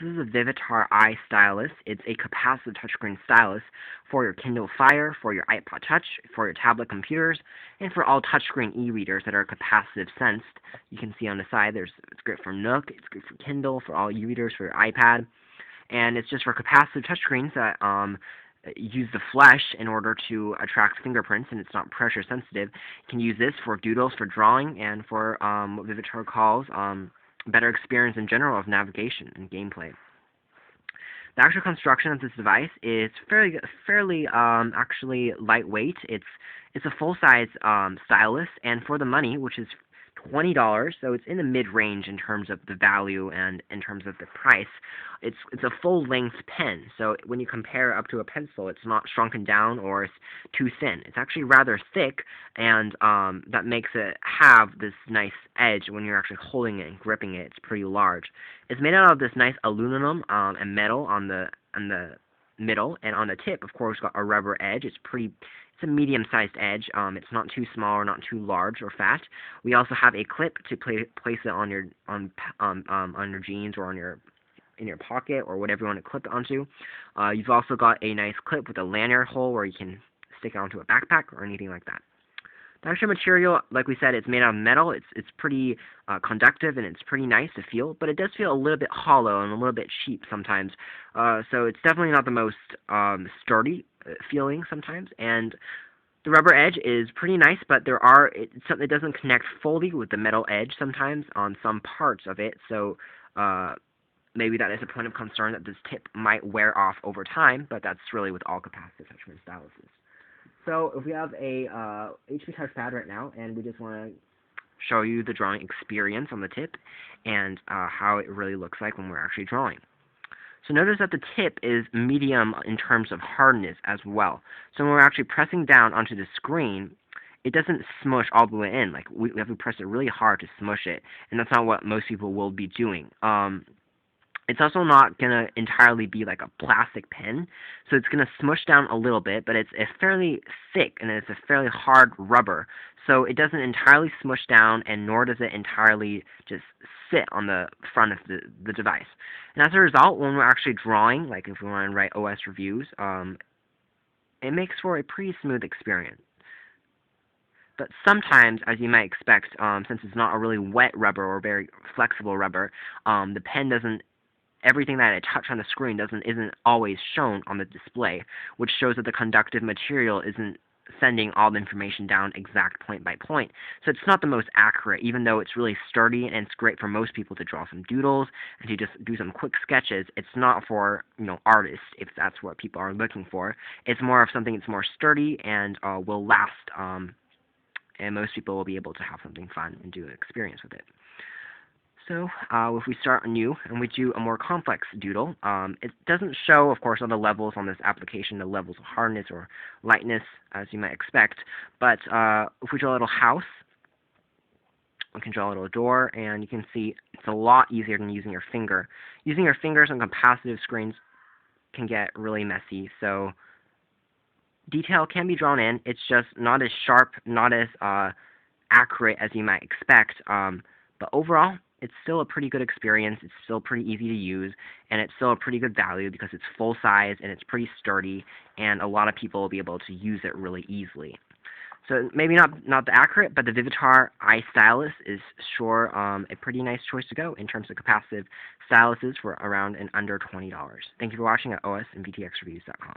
This is a Vivitar stylus. It's a capacitive touchscreen stylus for your Kindle Fire, for your iPod Touch, for your tablet computers, and for all touchscreen e-readers that are capacitive sensed. You can see on the side, it's great for Nook, it's great for Kindle, for all e-readers, for your iPad, and it's just for capacitive touchscreens that use the flesh in order to attract fingerprints, and it's not pressure sensitive. You can use this for doodles, for drawing, and for what Vivitar calls better experience in general of navigation and gameplay. The actual construction of this device is fairly actually lightweight. It's a full-size stylus, and for the money, which is $20, so it's in the mid-range in terms of the value and in terms of the price. It's a full-length pen, so when you compare up to a pencil, it's not shrunken down or it's too thin. It's actually rather thick, and that makes it have this nice edge when you're actually holding it and gripping it. It's pretty large. It's made out of this nice aluminum and metal on the middle, and on the tip, of course, got a rubber edge. It's a medium-sized edge. It's not too small or not too large or fat. We also have a clip to place it on your jeans or in your pocket or whatever you want to clip it onto. You've also got a nice clip with a lanyard hole where you can stick it onto a backpack or anything like that. The actual material, like we said, it's made out of metal. It's pretty conductive and it's pretty nice to feel, but it does feel a little bit hollow and a little bit cheap sometimes. So it's definitely not the most sturdy feeling sometimes. And the rubber edge is pretty nice, but it doesn't connect fully with the metal edge sometimes on some parts of it. So maybe that is a point of concern that this tip might wear off over time, but that's really with all capacitive touchscreen styluses. So if we have a HP touchpad right now, and we just want to show you the drawing experience on the tip and how it really looks like when we're actually drawing. So notice that the tip is medium in terms of hardness as well. So when we're actually pressing down onto the screen, it doesn't smush all the way in. Like we have to press it really hard to smush it, and that's not what most people will be doing. It's also not going to entirely be like a plastic pen, so it's going to smush down a little bit, but it's a fairly thick and it's a fairly hard rubber, so it doesn't entirely smush down, and nor does it entirely just sit on the front of the device. And as a result, when we're actually drawing, like if we want to write OS reviews, it makes for a pretty smooth experience. But sometimes, as you might expect, since it's not a really wet rubber or very flexible rubber, the pen doesn't everything that I touch on the screen isn't always shown on the display, which shows that the conductive material isn't sending all the information down exact point by point. So it's not the most accurate, even though it's really sturdy and it's great for most people to draw some doodles and to just do some quick sketches. It's not for, artists, if that's what people are looking for. It's more of something that's more sturdy and will last, and most people will be able to have something fun and do an experience with it. So if we start anew and we do a more complex doodle, it doesn't show, of course, all the levels on this application, the levels of hardness or lightness, as you might expect. But if we draw a little house, we can draw a little door, and you can see it's a lot easier than using your finger. Using your fingers on capacitive screens can get really messy, so detail can be drawn in. It's just not as sharp, not as accurate as you might expect. But overall, it's still a pretty good experience. It's still pretty easy to use, and it's still a pretty good value because it's full size and it's pretty sturdy, and a lot of people will be able to use it really easily. So maybe not the accurate, but the Vivitar stylus is sure a pretty nice choice to go in terms of capacitive styluses for around and under $20. Thank you for watching at OS and VTXreviews.com.